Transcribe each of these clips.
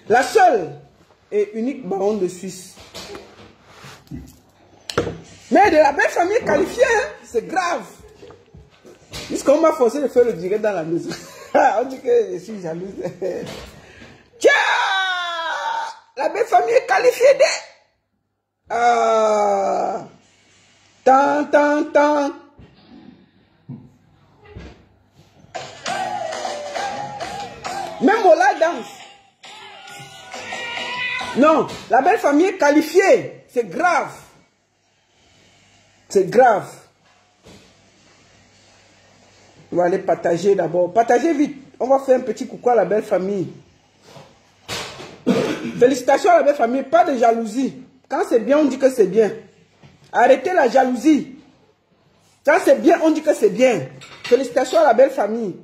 La seule et unique baronne de Suisse. Mais de la belle famille qualifiée, hein, c'est grave. Puisqu'on m'a forcé de faire le direct dans la maison. On dit que je suis jalouse. Tiens, la belle famille est qualifiée de... Tant. Même Mola danse. Non, la belle famille est qualifiée. C'est grave. C'est grave. On va aller partager d'abord. Partagez vite. On va faire un petit coucou à la belle famille. Félicitations à la belle famille. Pas de jalousie. Quand c'est bien, on dit que c'est bien. Arrêtez la jalousie. Quand c'est bien, on dit que c'est bien. Félicitations à la belle famille.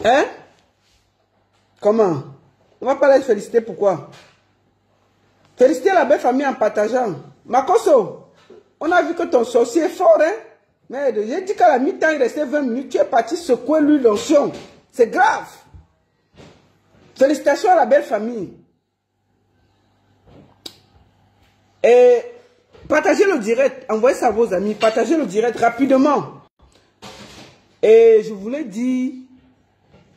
Hein? Comment? On va pas les féliciter, pourquoi? Féliciter la belle famille en partageant. Makoso, on a vu que ton sorcier est fort, hein? Mais j'ai dit qu'à la mi-temps, il restait 20 minutes. Tu es parti secouer l'huile d'onction. C'est grave. Félicitations à la belle famille. Et partagez le direct. Envoyez ça à vos amis. Partagez le direct rapidement. Et je voulais dire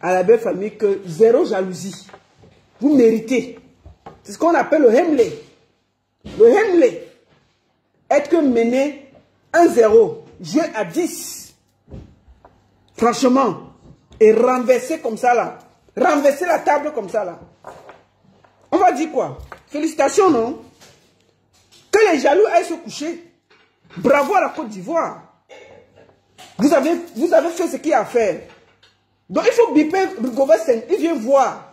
à la belle famille que zéro jalousie. Vous méritez. C'est ce qu'on appelle le Hemley. Le Hemley. Être mené 1-0. Jouer à 10. Franchement. Et renverser comme ça là. Renverser la table comme ça là. On va dire quoi? Félicitations, non? Que les jaloux aillent se coucher. Bravo à la Côte d'Ivoire. Vous avez fait ce qu'il y a à faire. Donc il faut biper Rigover 5. Il vient voir.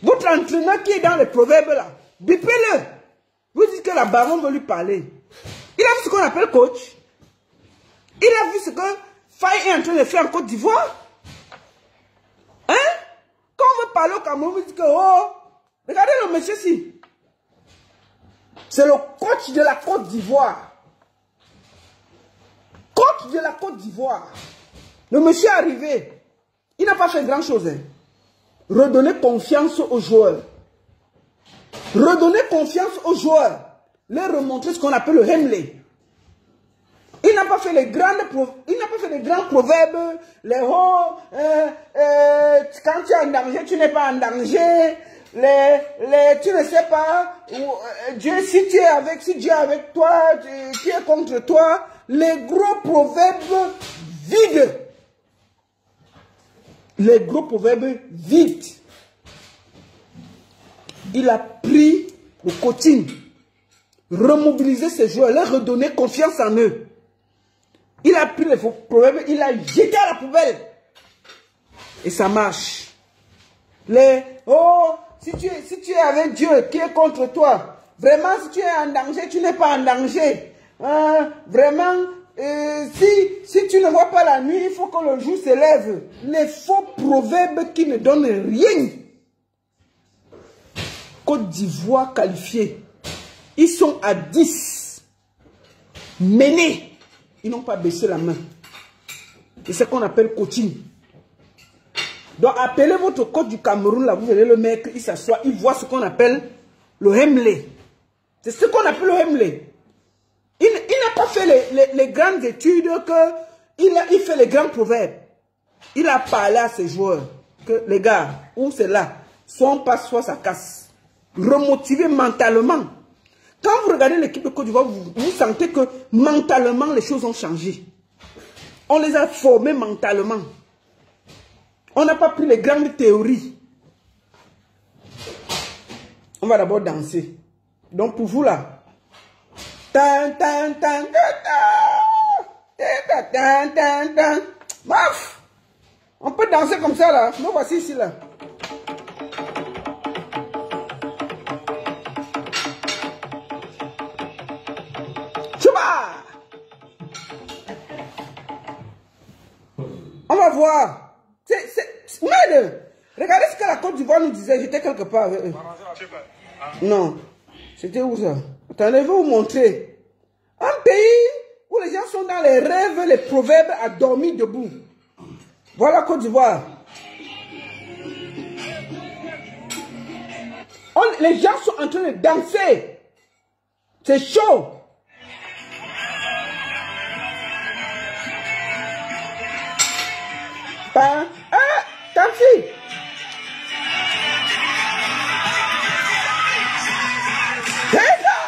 Votre entraîneur qui est dans les proverbes là. Bipez-le. Vous dites que la baronne veut lui parler. Il a vu ce qu'on appelle coach. Il a vu ce que Faye est en train de faire en Côte d'Ivoire. Hein? Quand on veut parler au Cameroun, vous dites que, oh, regardez le monsieur-ci. C'est le coach de la Côte d'Ivoire. Coach de la Côte d'Ivoire. Le monsieur est arrivé. Il n'a pas fait grand-chose. Hein. Redonner confiance aux joueurs. Redonner confiance aux joueurs. Leur remontrer ce qu'on appelle le Hemley. Il n'a pas fait les grands proverbes, les hauts, quand tu es en danger, tu n'es pas en danger, tu ne sais pas, Dieu, si Dieu est avec toi, qui est contre toi, les gros proverbes vides. Les gros proverbes vides. Il a pris le coaching, remobiliser ses joueurs, leur redonner confiance en eux. Il a pris les proverbes, il a jeté à la poubelle. Et ça marche. Si tu es avec Dieu qui est contre toi, vraiment si tu es en danger, tu n'es pas en danger. Vraiment, si tu ne vois pas la nuit, il faut que le jour se lève. Les faux proverbes qui ne donnent rien. Côte d'Ivoire qualifiée. Ils sont à 10. Menés. Ils n'ont pas baissé la main. C'est ce qu'on appelle coaching. Donc appelez votre coach du Cameroun, là, vous verrez le mec, il s'assoit, il voit ce qu'on appelle le Hemley. C'est ce qu'on appelle le Hemley. Il n'a pas fait les grandes études, il fait les grands proverbes. Il a parlé à ses joueurs que les gars, où c'est là, soit on passe, soit ça casse. Remotiver mentalement. Quand vous regardez l'équipe de Côte d'Ivoire, vous sentez que mentalement, les choses ont changé. On les a formés mentalement. On n'a pas pris les grandes théories. On va d'abord danser. Donc pour vous là. Maf! On peut danser comme ça là. Nous voici ici là. On va voir. Regardez ce que la Côte d'Ivoire nous disait. J'étais quelque part avec eux. Non. C'était où ça? Attendez, je vais vous montrer. Un pays où les gens sont dans les rêves, les proverbes, à dormir debout. Voilà Côte d'Ivoire. Les gens sont en train de danser. C'est chaud. Ah, Tamsi. C'est ça.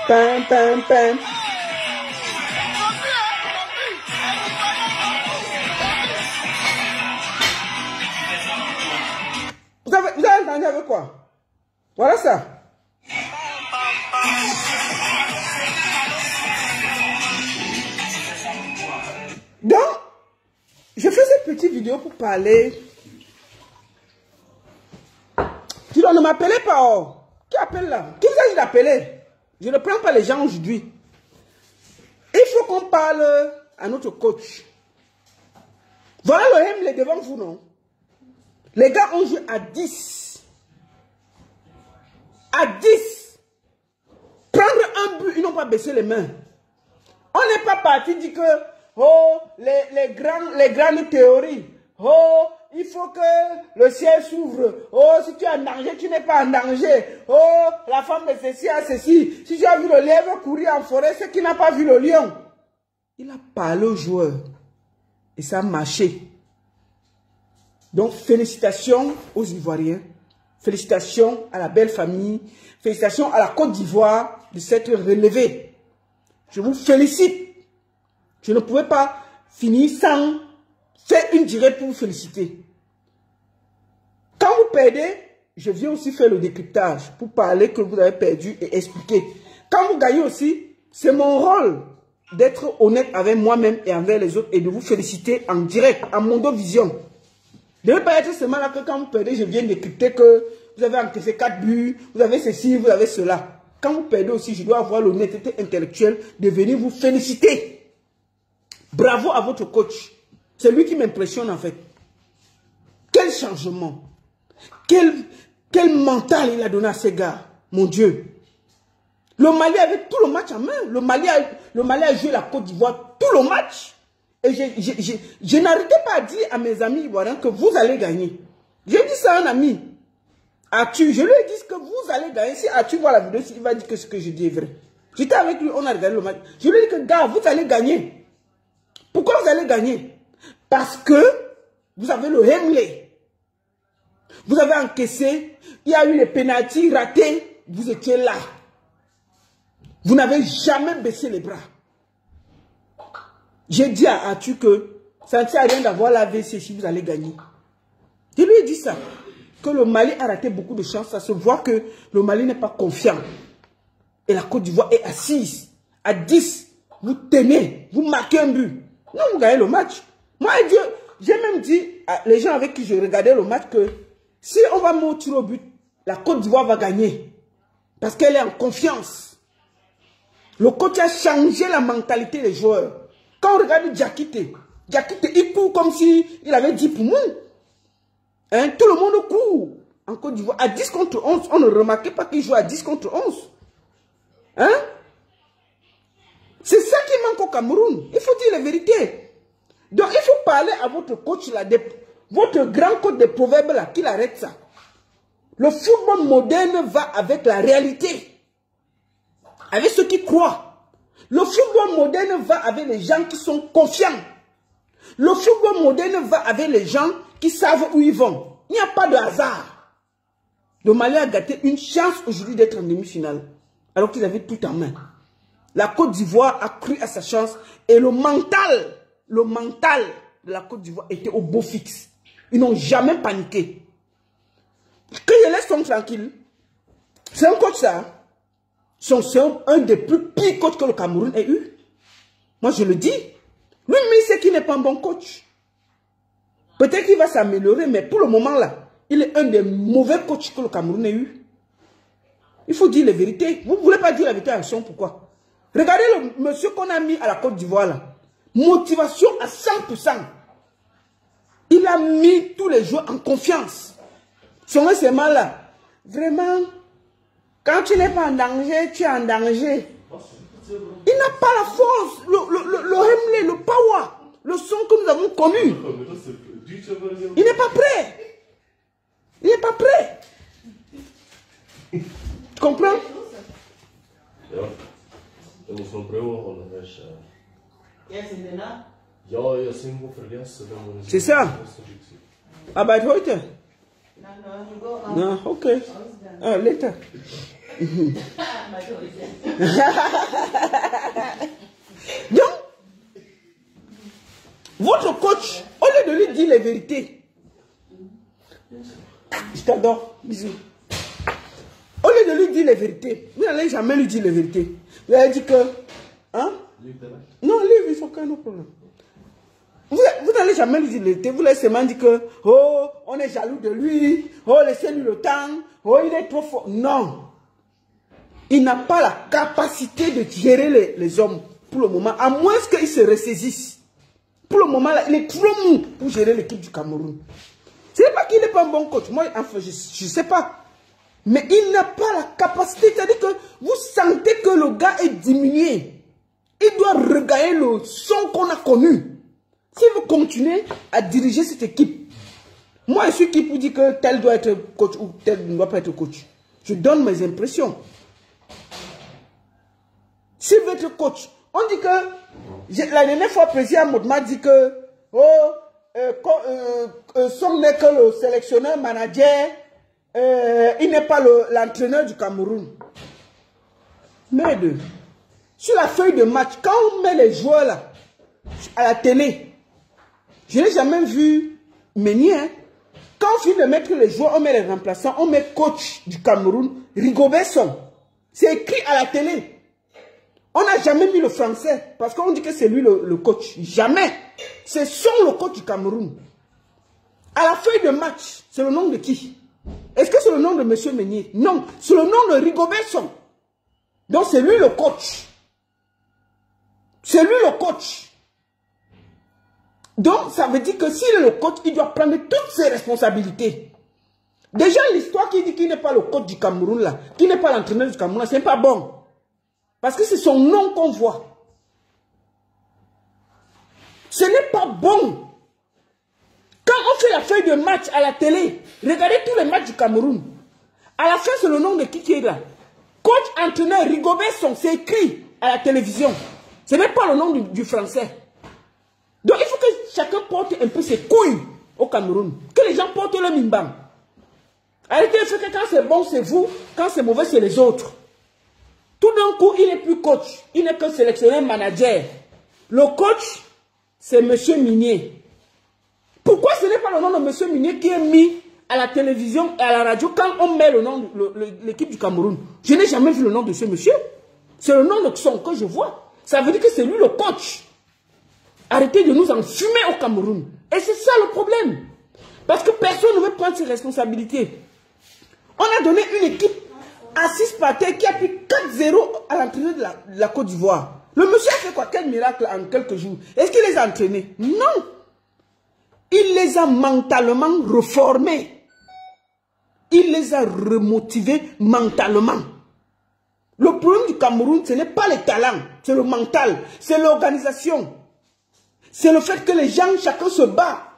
Pam, pam, pam. Vous avez entendu avec quoi? Voilà ça. Donc, je fais cette petite vidéo pour parler. Tu dois ne m'appeler pas. Oh. Qui appelle là? Qui s'agit d'appeler? Je ne prends pas les gens aujourd'hui. Il faut qu'on parle à notre coach. Voilà le Hemley devant vous, non? Les gars ont joué à 10. À 10. Prendre un but, ils n'ont pas baissé les mains. On n'est pas parti dire que, oh, les grandes théories. Oh, il faut que le ciel s'ouvre. Oh, si tu es en danger, tu n'es pas en danger. Oh, la femme de ceci a ceci. Si tu as vu le lièvre courir en forêt, c'est qui n'a pas vu le lion. Il a parlé aux joueurs. Et ça a marché. Donc, félicitations aux Ivoiriens. Félicitations à la belle famille. Félicitations à la Côte d'Ivoire de s'être relevée. Je vous félicite. Je ne pouvais pas finir sans faire une directe pour vous féliciter. Quand vous perdez, je viens aussi faire le décryptage pour parler que vous avez perdu et expliquer. Quand vous gagnez aussi, c'est mon rôle d'être honnête avec moi-même et envers les autres et de vous féliciter en direct, en Mondovision. Ne devez pas être seulement là que quand vous perdez, je viens décrypter que vous avez encaissé 4 buts, vous avez ceci, vous avez cela. Quand vous perdez aussi, je dois avoir l'honnêteté intellectuelle de venir vous féliciter. Bravo à votre coach. C'est lui qui m'impressionne en fait. Quel changement. Quel mental il a donné à ces gars. Mon Dieu. Le Mali avait tout le match en main. Le Mali a joué la Côte d'Ivoire tout le match. Et je n'arrêtais pas à dire à mes amis ivoiriens que vous allez gagner. J'ai dit ça à un ami. Atu, je lui ai dit que vous allez gagner. Si Atu voit la vidéo, il va dire que ce que je dis est vrai. J'étais avec lui, on a regardé le match. Je lui ai dit que gars, vous allez gagner. Pourquoi vous allez gagner? Parce que vous avez le Hemley. Vous avez encaissé. Il y a eu les pénaltys ratés. Vous étiez là. Vous n'avez jamais baissé les bras. J'ai dit à Atu que ça ne sert à rien d'avoir la VC si vous allez gagner. Je lui ai dit ça. Que le Mali a raté beaucoup de chances. Ça se voit que le Mali n'est pas confiant. Et la Côte d'Ivoire est assise. À 10, vous tenez. Vous marquez un but. Non, vous gagnez le match. Moi, j'ai même dit à les gens avec qui je regardais le match que si on va monter au but, la Côte d'Ivoire va gagner. Parce qu'elle est en confiance. Le coach a changé la mentalité des joueurs. Quand on regarde Diakité, il court comme s'il avait 10 poumons. Hein? Tout le monde court en Côte d'Ivoire. À 10 contre 11, on ne remarquait pas qu'il joue à 10 contre 11. Hein? C'est ça qui manque au Cameroun. Il faut dire la vérité. Donc, il faut parler à votre coach, là, votre grand coach des proverbes, là, qu'il arrête ça. Le football moderne va avec la réalité. Avec ceux qui croient. Le football moderne va avec les gens qui sont confiants. Le football moderne va avec les gens qui savent où ils vont. Il n'y a pas de hasard. Le Mali a gâté une chance aujourd'hui d'être en demi-finale. Alors qu'ils avaient tout en main. La Côte d'Ivoire a cru à sa chance. Et le mental de la Côte d'Ivoire était au beau fixe. Ils n'ont jamais paniqué. Que je laisse comme tranquille. C'est un coach ça. C'est un des plus pires coachs que le Cameroun ait eu. Moi je le dis. Lui-même il sait qu'il n'est pas un bon coach. Peut-être qu'il va s'améliorer, mais pour le moment là, il est un des mauvais coachs que le Cameroun ait eu. Il faut dire la vérité. Vous ne voulez pas dire la vérité à Action, pourquoi? Regardez le monsieur qu'on a mis à la Côte d'Ivoire là. Motivation à 100%. Il a mis tous les joueurs en confiance. ces là. Vraiment, quand tu n'es pas en danger, tu es en danger. Il n'a pas la force, le Hemley, le power, le son que nous avons connu. Il n'est pas prêt. Il n'est pas prêt. Tu comprends? C'est ça. Aber heute? No, okay. Later. Donc, votre coach, au lieu de lui dire les vérités, je t'adore, bisous. Au lieu de lui dire les vérités, vous n'allez jamais lui dire les vérités. Vous allez dire que, hein? Non, lui, il faut aucun problème. Vous n'allez jamais lui dire les vérités, vous allez seulement dire que, oh, on est jaloux de lui, oh, laissez-lui le temps, oh, il est trop fort. Non. Il n'a pas la capacité de gérer les hommes pour le moment, à moins qu'il se ressaisisse. Pour le moment, là, il est trop mou pour gérer l'équipe du Cameroun. Ce n'est pas qu'il n'est pas un bon coach. Moi, enfin, je ne sais pas. Mais il n'a pas la capacité. C'est-à-dire que vous sentez que le gars est diminué. Il doit regagner le son qu'on a connu. Si vous continuez à diriger cette équipe, moi, je suis qui pour dire que tel doit être coach ou tel ne doit pas être coach. Je donne mes impressions. S'il veut être coach, on dit que, la dernière fois, le président m'a dit que, oh, son n'est que le sélectionneur manager, il n'est pas l'entraîneur du Cameroun. Merde. Sur la feuille de match, quand on met les joueurs là, à la télé, je n'ai jamais vu Meunier. Hein. Quand on finit de mettre les joueurs, on met les remplaçants, on met coach du Cameroun, Rigobert Song. C'est écrit à la télé. On n'a jamais mis le français parce qu'on dit que c'est lui le coach. Jamais. C'est son le coach du Cameroun. À la feuille de match, c'est le nom de qui? Est-ce que c'est le nom de M. Meunier? Non. C'est le nom de Rigobert Song. Donc c'est lui le coach. C'est lui le coach. Donc ça veut dire que s'il est le coach, il doit prendre toutes ses responsabilités. Déjà l'histoire qui dit qu'il n'est pas le coach du Cameroun là, qu'il n'est pas l'entraîneur du Cameroun là, c'est pas bon. Parce que c'est son nom qu'on voit. Ce n'est pas bon. Quand on fait la feuille de match à la télé, regardez tous les matchs du Cameroun. À la fin, c'est le nom de qui est là. Coach, entraîneur, Rigobert Song, c'est écrit à la télévision. Ce n'est pas le nom du français. Donc il faut que chacun porte un peu ses couilles au Cameroun. Que les gens portent le mimbam. Arrêtez de faire que quand c'est bon, c'est vous. Quand c'est mauvais, c'est les autres. Tout d'un coup, il n'est plus coach. Il n'est que sélectionneur manager. Le coach, c'est M. Meunier. Pourquoi ce n'est pas le nom de M. Meunier qui est mis à la télévision et à la radio quand on met le nom de l'équipe du Cameroun? Je n'ai jamais vu le nom de ce monsieur. C'est le nom de son que je vois. Ça veut dire que c'est lui le coach. Arrêtez de nous enfumer au Cameroun. Et c'est ça le problème. Parce que personne ne veut prendre ses responsabilités. On a donné une équipe à 6 parties qui a pris 4-0 à l'entraîneur de la Côte d'Ivoire. Le monsieur a fait quoi? Quel miracle en quelques jours? Est-ce qu'il les a entraînés? Non. Il les a mentalement reformés. Il les a remotivés mentalement. Le problème du Cameroun, ce n'est pas les talents, c'est le mental, c'est l'organisation. C'est le fait que les gens, chacun se bat.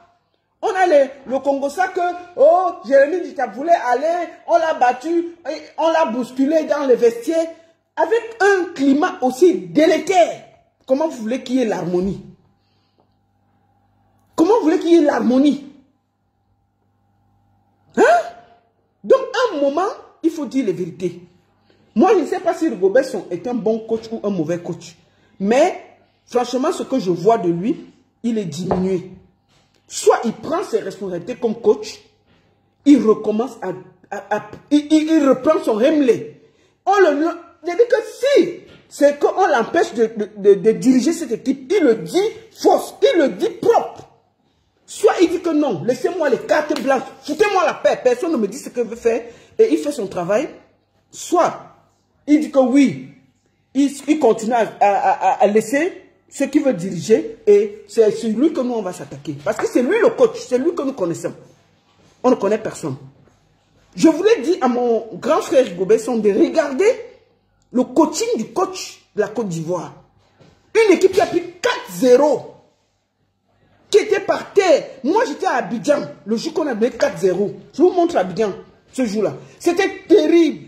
On a le Congo-Ça que, oh, Jérémy Dita voulait aller, on l'a battu, on l'a bousculé dans les vestiaires, avec un climat aussi délétère. Comment vous voulez qu'il y ait l'harmonie? Comment vous voulez qu'il y ait l'harmonie? Hein? Donc, à un moment, il faut dire les vérités. Moi, je ne sais pas si Rigobert Song est un bon coach ou un mauvais coach. Mais, franchement, ce que je vois de lui, il est diminué. Soit il prend ses responsabilités comme coach, il recommence il reprend son Hemley. Je dis que si c'est qu'on l'empêche de diriger cette équipe, il le dit fausse, il le dit propre. Soit il dit que non, laissez-moi les cartes blanches, foutez-moi la paix, personne ne me dit ce qu'il veut faire, et il fait son travail. Soit il dit que oui, il continue à laisser ce qu'il veut diriger, et c'est sur lui que nous on va s'attaquer. Parce que c'est lui le coach, c'est lui que nous connaissons. On ne connaît personne. Je voulais dire à mon grand frère Rigobert Song de regarder le coaching du coach de la Côte d'Ivoire. Une équipe qui a pris 4-0. Qui était par terre. Moi, j'étais à Abidjan, le jour qu'on a donné 4-0. Je vous montre Abidjan, ce jour-là. C'était terrible.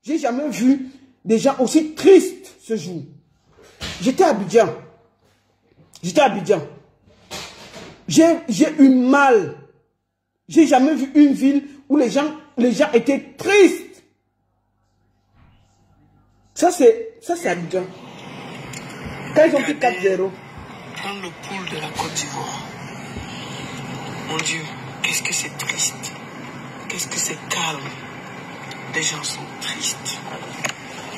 J'ai jamais vu des gens aussi tristes ce jour. J'étais à Abidjan. J'étais à Abidjan. J'ai eu mal. J'ai jamais vu une ville où les gens étaient tristes. Ça, c'est Abidjan. Quand ils ont pris 4-0. Dans le pool de la Côte d'Ivoire. Mon Dieu, qu'est-ce que c'est triste. Qu'est-ce que c'est calme. Les gens sont tristes.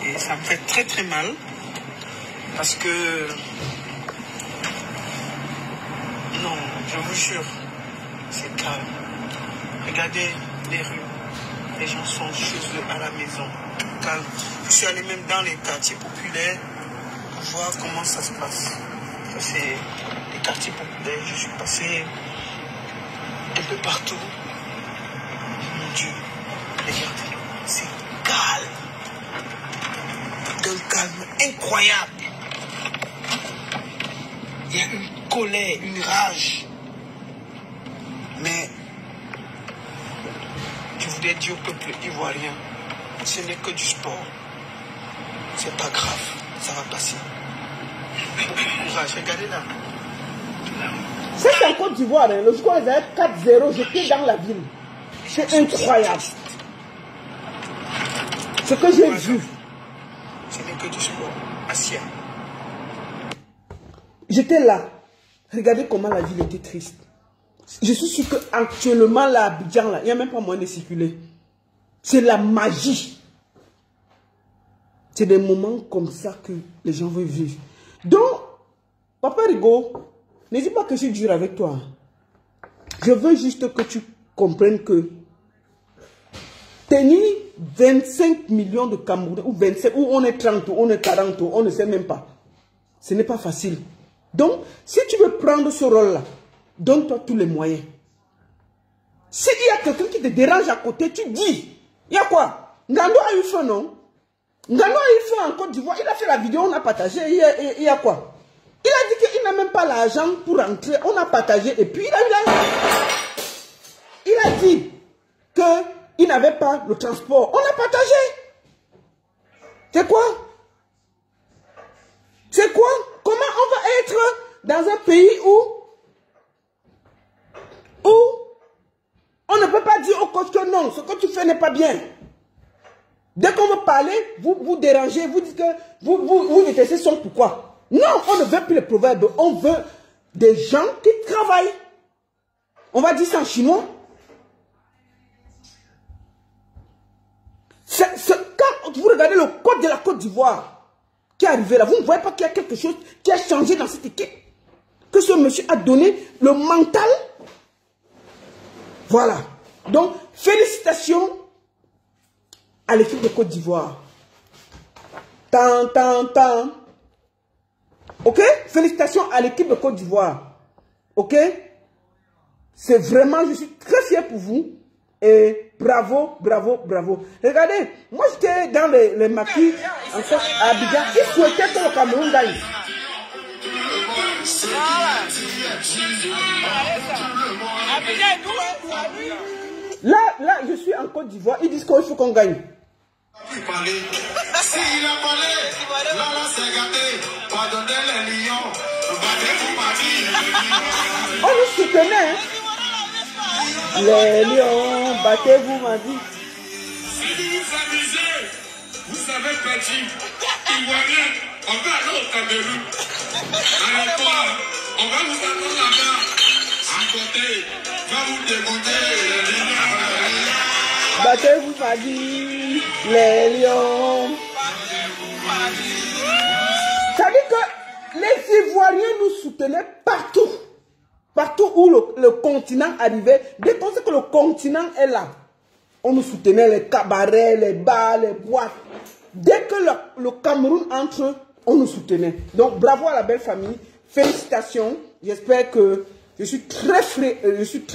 Et ça me fait très très mal. Parce que... Non, je vous jure, c'est calme. Regardez les rues. Les gens sont chez eux à la maison. Calme. Je suis allé même dans les quartiers populaires pour voir comment ça se passe. C'est les quartiers populaires. Je suis passé un peu partout. Mon Dieu, regardez, c'est calme. D'un calme incroyable. Il y a une colère, une rage. Mais je voudrais dire au peuple ivoirien, ce n'est que du sport. C'est pas grave, ça va passer. Courage, regardez là. C'est en Côte d'Ivoire, hein. Le jour où ils avaient 4-0, j'étais dans la ville. C'est incroyable. Ce que j'ai vu. Ce n'est que du sport. Assia. J'étais là. Regardez comment la ville était triste. Je suis sûr qu'actuellement, là, à Abidjan, là, il n'y a même pas moyen de circuler. C'est la magie. C'est des moments comme ça que les gens veulent vivre. Donc, Papa Rigo, n'hésite pas que je suis dur avec toi. Je veux juste que tu comprennes que tenir 25 millions de Camerounais, ou 27, ou on est 30, ou on est 40, ou on ne sait même pas. Ce n'est pas facile. Donc, si tu veux prendre ce rôle-là, donne-toi tous les moyens. S'il y a quelqu'un qui te dérange à côté, tu dis, il y a quoi? Ngando a eu feu, non? Ngando a eu feu en Côte d'Ivoire. Il a fait la vidéo, on a partagé. Il y a quoi? Il a dit qu'il n'a même pas l'argent pour rentrer. On a partagé. Et puis, il a dit qu'il n'avait pas le transport. On a partagé. C'est quoi? C'est quoi? Comment on va être dans un pays où on ne peut pas dire au coach que non, ce que tu fais n'est pas bien. Dès qu'on veut parler, vous dérangez, vous dites que vous détestez son pourquoi. Non, on ne veut plus les proverbes, on veut des gens qui travaillent. On va dire ça en chinois. Quand vous regardez le code de la Côte d'Ivoire qui est arrivé là, vous ne voyez pas qu'il y a quelque chose qui a changé dans cette équipe. Que ce monsieur a donné le mental. Voilà. Donc, félicitations à l'équipe de Côte d'Ivoire. Ok? Félicitations à l'équipe de Côte d'Ivoire. Ok? C'est vraiment, je suis très fier pour vous. Et bravo, bravo, bravo. Regardez, moi j'étais dans les maquis, en fait, à Abidjan. Ils souhaitaient que le Cameroun gagne. Là, je suis en Côte d'Ivoire. Ils disent qu'il faut qu'on gagne. On nous soutenait. Hein? Les lions, battez-vous, m'a dit. Si vous vous amusez, vous avez perdu. Ivoirien, on va aller au Cameroun. Alors, on va vous attendre là-bas. À côté, va vous dégoûter. Battez-vous, m'a dit. Les lions. Ça dit que les Ivoiriens nous soutenaient partout. Partout où le continent arrivait, dès qu'on sait que le continent est là, on nous soutenait les cabarets, les bars, les boîtes. Dès que le Cameroun entre, on nous soutenait. Donc bravo à la belle famille, félicitations. J'espère que je suis très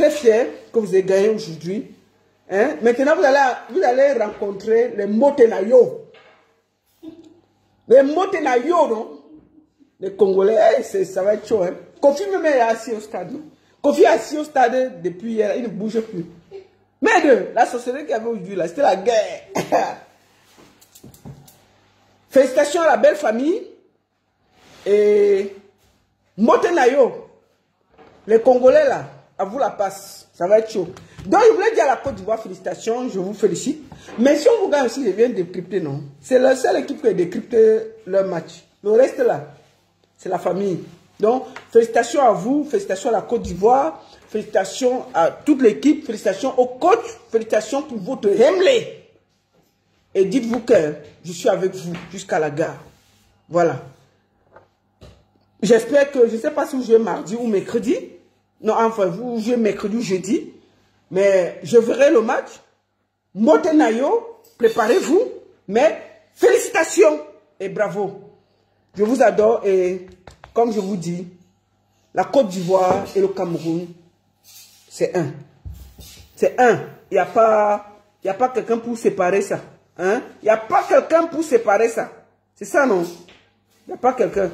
fier que vous ayez gagné aujourd'hui. Hein? Maintenant, vous allez rencontrer les Motenayo. Les Motenayo, non? Les Congolais, ça va être chaud. Hein? Kofi même est assis au stade. Non? Kofi est assis au stade depuis hier, il ne bouge plus. Mais la sorcellerie qu'il y avait aujourd'hui, là, c'était la guerre. Félicitations à la belle famille. Et Motenayo, les Congolais là, à vous la passe. Ça va être chaud. Donc, je voulais dire à la Côte d'Ivoire, félicitations, je vous félicite. Mais si on vous gagne aussi, je viens de décrypter, non? C'est la seule équipe qui a décrypté leur match. Le reste là, c'est la famille. Donc, félicitations à vous, félicitations à la Côte d'Ivoire, félicitations à toute l'équipe, félicitations au coach, félicitations pour votre Hemley. Et dites-vous que je suis avec vous jusqu'à la gare. Voilà. J'espère que, je ne sais pas si vous jouez mardi ou mercredi. Non, enfin, vous jouez mercredi ou jeudi. Mais je verrai le match. Motenayo, préparez-vous. Mais félicitations et bravo. Je vous adore et comme je vous dis, la Côte d'Ivoire et le Cameroun, c'est un. C'est un. Il n'y a pas quelqu'un pour séparer ça. Hein? Il n'y a pas quelqu'un pour séparer ça. C'est ça, non? Il n'y a pas quelqu'un.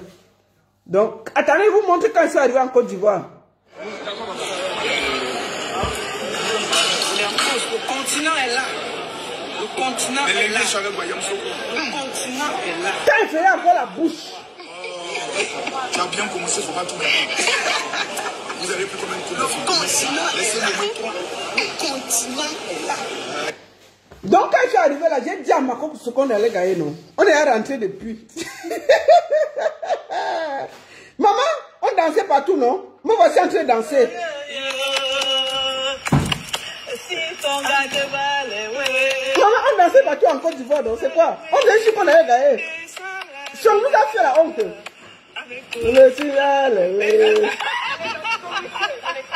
Donc, attendez, vous montrez quand ils sont arrivés en Côte d'Ivoire. Le continent est là. Le continent est là. Le continent est là. Quand il faisait encore la bouche. Tu as bien commencé, il ne faut pas tout gagner. Vous avez plus combien de coups de Le continent est là. Donc quand je suis arrivé là, j'ai dit à Mako ce qu'on allait gagner, non? On est rentré depuis. Maman, on dansait partout, non? Moi, voici en train de danser. Maman, on dansait partout en Côte d'Ivoire, non? C'est quoi? On a dit qu'on allait gagner. Si on nous a fait la honte.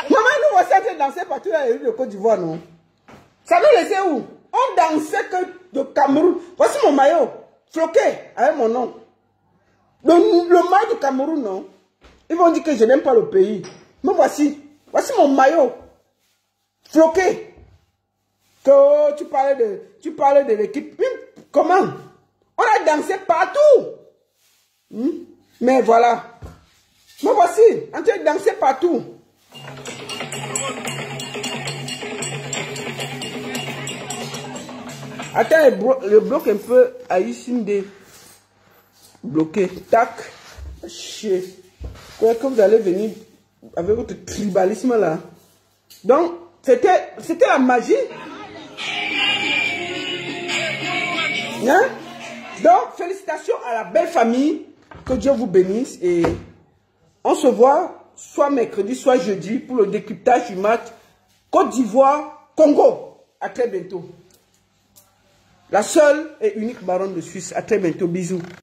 Maman, nous voici en train de danser partout dans les rues de Côte d'Ivoire, non? Ça nous laissait où? On dansait que de Cameroun. Voici mon maillot, floqué, avec mon nom. Le maillot du Cameroun, non? Ils vont dire que je n'aime pas le pays. Mais voici mon maillot, floqué. Que tu parlais de l'équipe. Comment? On a dansé partout. Mais voilà. Mais voici, en train de danser partout. Attends, le bloc un peu à Isinde. Bloqué. Tac. Chier. Que vous allez venir avec votre tribalisme là. Donc, c'était la magie. Hein? Donc, félicitations à la belle famille. Que Dieu vous bénisse. Et on se voit soit mercredi, soit jeudi pour le décryptage du match Côte d'Ivoire, Congo. À très bientôt. La seule et unique baronne de Suisse. À très bientôt. Bisous.